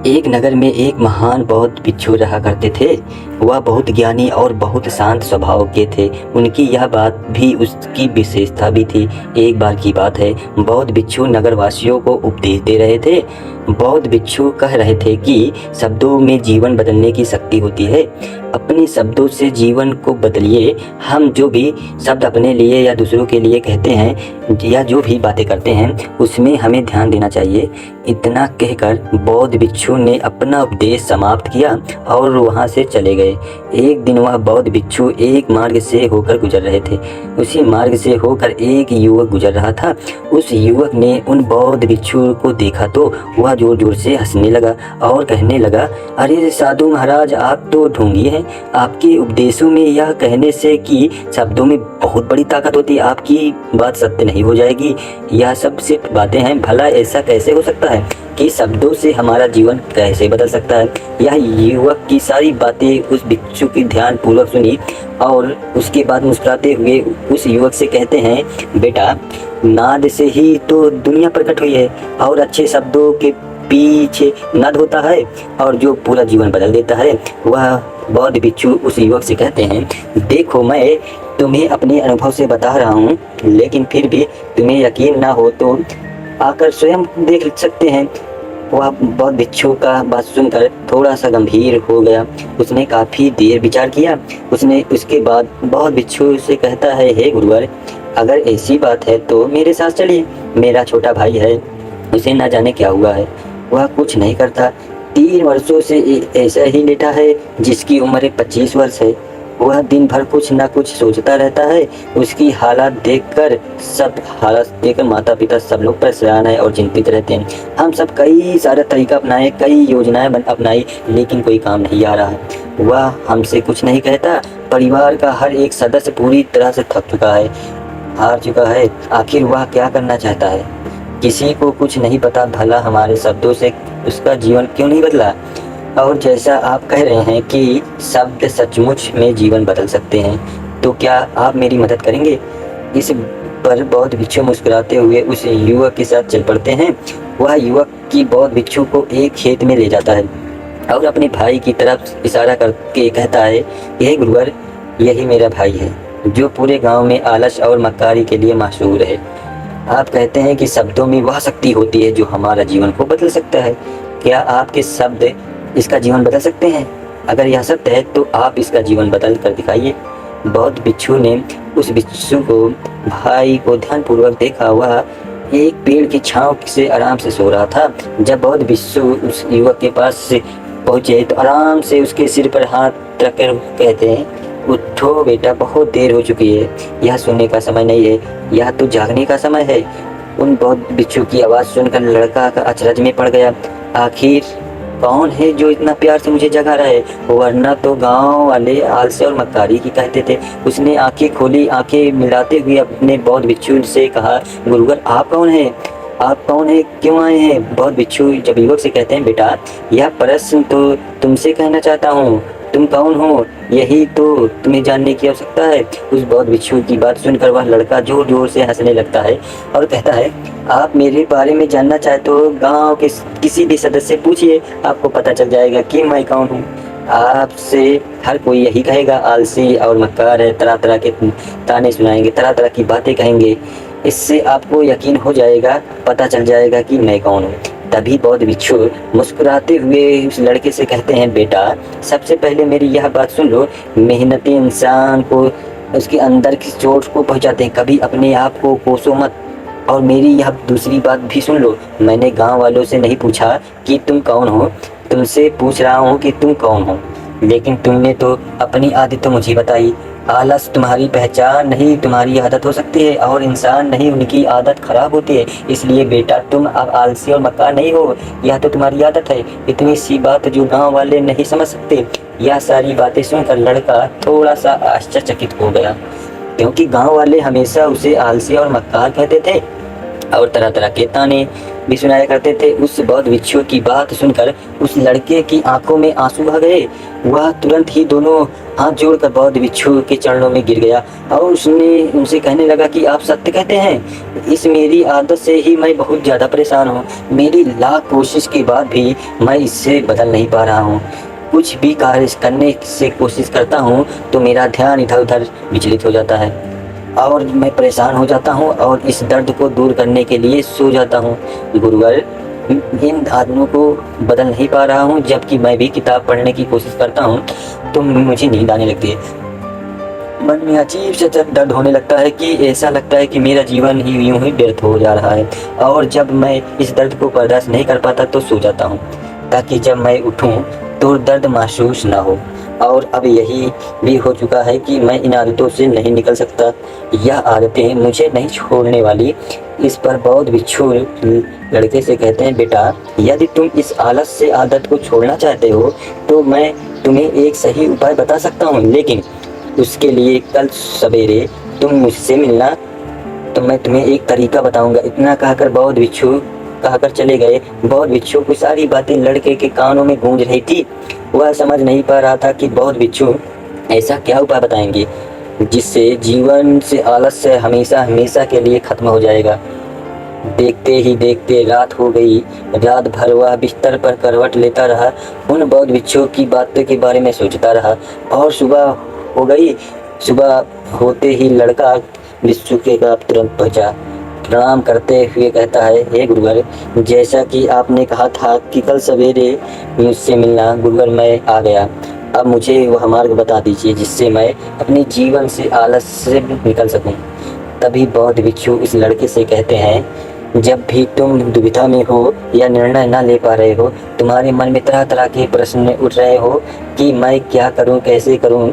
एक नगर में एक महान बौद्ध भिक्षु रहा करते थे। वह बहुत ज्ञानी और बहुत शांत स्वभाव के थे। उनकी यह बात भी उसकी विशेषता भी थी। एक बार की बात है, बौद्ध भिक्षु नगरवासियों को उपदेश दे रहे थे। बौद्ध भिक्षु कह रहे थे कि शब्दों में जीवन बदलने की शक्ति होती है। अपने शब्दों से जीवन को बदलिए। हम जो भी शब्द अपने लिए या दूसरों के लिए कहते हैं या जो भी बातें करते हैं उसमें हमें ध्यान देना चाहिए। इतना कहकर बौद्ध भिक्षु ने अपना उपदेश समाप्त किया और वहां से चले गए। एक दिन वह बौद्ध भिक्षु एक मार्ग से होकर गुजर रहे थे। उसी मार्ग से होकर एक युवक गुजर रहा था। उस युवक ने उन बौद्ध भिक्षु को देखा तो वह जोर जोर से हंसने लगा और कहने लगा, अरे साधु महाराज, आप तो ढोंगी हैं। आपके उपदेशों में यह कहने से कि शब्दों में बहुत बड़ी ताकत होती है, आपकी बात सत्य नहीं हो जाएगी। यह सब सिर्फ बातें हैं। भला ऐसा कैसे हो सकता है कि शब्दों से हमारा जीवन कैसे बदल सकता है? यह युवक की सारी बातें उस भिक्षु की ध्यान पूर्वक सुनी और उसके बाद मुस्कुराते हुए उस युवक से कहते हैं, बेटा, नाद से ही तो दुनिया प्रकट हुई है और अच्छे शब्दों के पीछे नाद होता है और जो पूरा जीवन बदल देता है। वह बौद्ध भिक्षु उस युवक से कहते हैं, देखो, मैं तुम्हें अपने अनुभव से बता रहा हूँ, लेकिन फिर भी तुम्हें यकीन ना हो तो आकर स्वयं देख सकते हैं। वह बौद्ध भिक्षु का बात सुनकर थोड़ा सा गंभीर हो गया। उसने काफ़ी देर विचार किया। उसके बाद बौद्ध भिक्षु से कहता है, हे गुरुवर, अगर ऐसी बात है तो मेरे साथ चलिए। मेरा छोटा भाई है, उसे ना जाने क्या हुआ है। वह कुछ नहीं करता। 3 वर्षों से ऐसा ही लेटा है, जिसकी उम्र 25 वर्ष है। वह दिन भर कुछ ना कुछ सोचता रहता है। उसकी हालत देखकर माता पिता सब लोग परेशान है और चिंतित रहते हैं। हम सब कई सारे तरीका अपनाए, कई योजनाएं अपनाई, लेकिन कोई काम नहीं आ रहा है। वह हमसे कुछ नहीं कहता। परिवार का हर एक सदस्य पूरी तरह से थक चुका है, हार चुका है। आखिर वह क्या करना चाहता है? किसी को कुछ नहीं पता। भला हमारे शब्दों से उसका जीवन क्यों नहीं बदला? और जैसा आप कह रहे हैं कि शब्द सचमुच में जीवन बदल सकते हैं, तो क्या आप मेरी मदद करेंगे? इस पर बौद्ध भिक्षु मुस्कुराते हुए उस युवक के साथ चल पड़ते हैं। वह युवक की बौद्ध भिक्षु को एक खेत में ले जाता है और अपने भाई की तरफ इशारा करके कहता है, यह गुरुवर, यही मेरा भाई है जो पूरे गांव में आलस और मक्कारी के लिए मशहूर है। आप कहते हैं कि शब्दों में वह शक्ति होती है जो हमारा जीवन को बदल सकता है। क्या आपके शब्द इसका जीवन बदल सकते हैं? अगर यह सत्य है तो आप इसका जीवन बदल कर दिखाइए। बौद्ध भिक्षु ने उस भिक्षु को भाई को ध्यानपूर्वक देखा। वह एक पेड़ की छांव से आराम से सो रहा था। जब बौद्ध भिक्षु उस युवक के पास से पहुंचे तो आराम से उसके सिर पर हाथ रखकर कहते हैं, उठो बेटा, बहुत देर हो चुकी है। यह सोने का समय नहीं है, यह तो जागने का समय है। उन बौद्ध भिक्षु की आवाज़ सुनकर लड़का का अचरज में पड़ गया। आखिर कौन है जो इतना प्यार से मुझे जगा रहा है? वरना तो गांव वाले आलसी और मक्कारी की कहते थे। उसने आंखें खोली। आंखें मिलाते हुए अपने बौद्ध भिक्षु से कहा, गुरुवर, आप कौन हैं? आप कौन है? क्यों आए हैं? बौद्ध भिक्षु जब युवक से कहते हैं, बेटा, यह प्रश्न तो तुमसे कहना चाहता हूँ। तुम कौन हो, यही तो तुम्हें जानने की आवश्यकता है। उस बौद्ध भिक्षु की बात सुनकर वह लड़का जोर जोर से हंसने लगता है और कहता है, आप मेरे बारे में जानना चाहते हो? गांव के किसी भी सदस्य से पूछिए, आपको पता चल जाएगा कि मैं कौन हूँ। आपसे हर कोई यही कहेगा, आलसी और मक्कार है। तरह तरह के ताने सुनाएंगे, तरह तरह की बातें कहेंगे। इससे आपको यकीन हो जाएगा, पता चल जाएगा कि मैं कौन हूँ। तभी बौद्ध भिक्षु मुस्कुराते हुए उस लड़के से कहते हैं, बेटा, सबसे पहले मेरी यह बात सुन लो। मेहनती इंसान को उसके अंदर की चोट को पहुंचाते हैं, कभी अपने आप को कोसो मत। और मेरी यह दूसरी बात भी सुन लो। मैंने गांव वालों से नहीं पूछा कि तुम कौन हो, तुमसे पूछ रहा हूँ कि तुम कौन हो। लेकिन तुमने तो अपनी आदत तो मुझे बताई। आलस तुम्हारी पहचान नहीं, तुम्हारी आदत हो सकती है, और इंसान नहीं, उनकी आदत खराब होती है। इसलिए बेटा, तुम अब आलसी और मक्कार नहीं हो, यह तो तुम्हारी आदत है। इतनी सी बात जो गांव वाले नहीं समझ सकते। यह सारी बातें सुनकर लड़का थोड़ा सा आश्चर्यचकित हो गया, क्योंकि गांव वाले हमेशा उसे आलसी और मक्कार कहते थे और तरह तरह के ताने भी सुनाया करते थे। उस बौद्ध भिक्षु की बात सुनकर उस लड़के की आंखों में आंसू आ गए। वह तुरंत ही दोनों हाथ जोड़कर बौद्ध भिक्षु के चरणों में गिर गया और उसने उनसे कहने लगा कि आप सत्य कहते हैं, इस मेरी आदत से ही मैं बहुत ज़्यादा परेशान हूँ। मेरी लाख कोशिश के बाद भी मैं इससे बदल नहीं पा रहा हूँ। कुछ भी कार्य करने से कोशिश करता हूँ तो मेरा ध्यान इधर उधर विचलित हो जाता है और मैं परेशान हो जाता हूँ और इस दर्द को दूर करने के लिए सो जाता हूँ। गुरुवर, इन आदमियों को बदल नहीं पा रहा हूँ। जबकि मैं भी किताब पढ़ने की कोशिश करता हूँ तो मुझे नींद आने लगती है। मन में अजीब सा दर्द होने लगता है कि ऐसा लगता है कि मेरा जीवन ही यूं ही व्यर्थ हो जा रहा है। और जब मैं इस दर्द को बर्दाश्त नहीं कर पाता तो सो जाता हूँ ताकि जब मैं उठूँ तो दर्द महसूस ना हो। और अब यही भी हो चुका है कि मैं इन आदतों से नहीं निकल सकता। यह आदतें मुझे नहीं छोड़ने वाली। इस पर बौद्ध भिक्षु लड़के से कहते हैं, बेटा, यदि तुम इस आलस से आदत को छोड़ना चाहते हो तो मैं तुम्हें एक सही उपाय बता सकता हूँ, लेकिन उसके लिए कल सवेरे तुम मुझसे मिलना तो मैं तुम्हें एक तरीका बताऊंगा। इतना कहकर बौद्ध भिक्षु कहकर चले गए। बौद्ध भिक्षु की सारी बातें लड़के के कानों में गूंज रही थी। वह समझ नहीं पा रहा था कि बौद्ध भिक्षु ऐसा क्या उपाय बताएंगे जिससे जीवन से आलस्य हमेशा हमेशा के लिए खत्म हो जाएगा। देखते ही देखते रात हो गई। रात भर वह बिस्तर पर करवट लेता रहा, उन बौद्ध भिक्षुओं की बातों के बारे में सोचता रहा और सुबह हो गई। सुबह होते ही लड़का भिक्षु के पास तुरंत पहुंचा। प्रणाम करते हुए कहता है, हे गुरुवर, जैसा कि आपने कहा था कि कल सवेरे मुझसे मिलना, गुरुवर मैं आ गया। अब मुझे वह मार्ग बता दीजिए जिससे मैं अपने जीवन से आलस से निकल सकूं। तभी बौद्ध भिक्षु इस लड़के से कहते हैं, जब भी तुम दुविधा में हो या निर्णय न ले पा रहे हो, तुम्हारे मन में तरह तरह के प्रश्न उठ रहे हो कि मैं क्या करूं, कैसे करूं,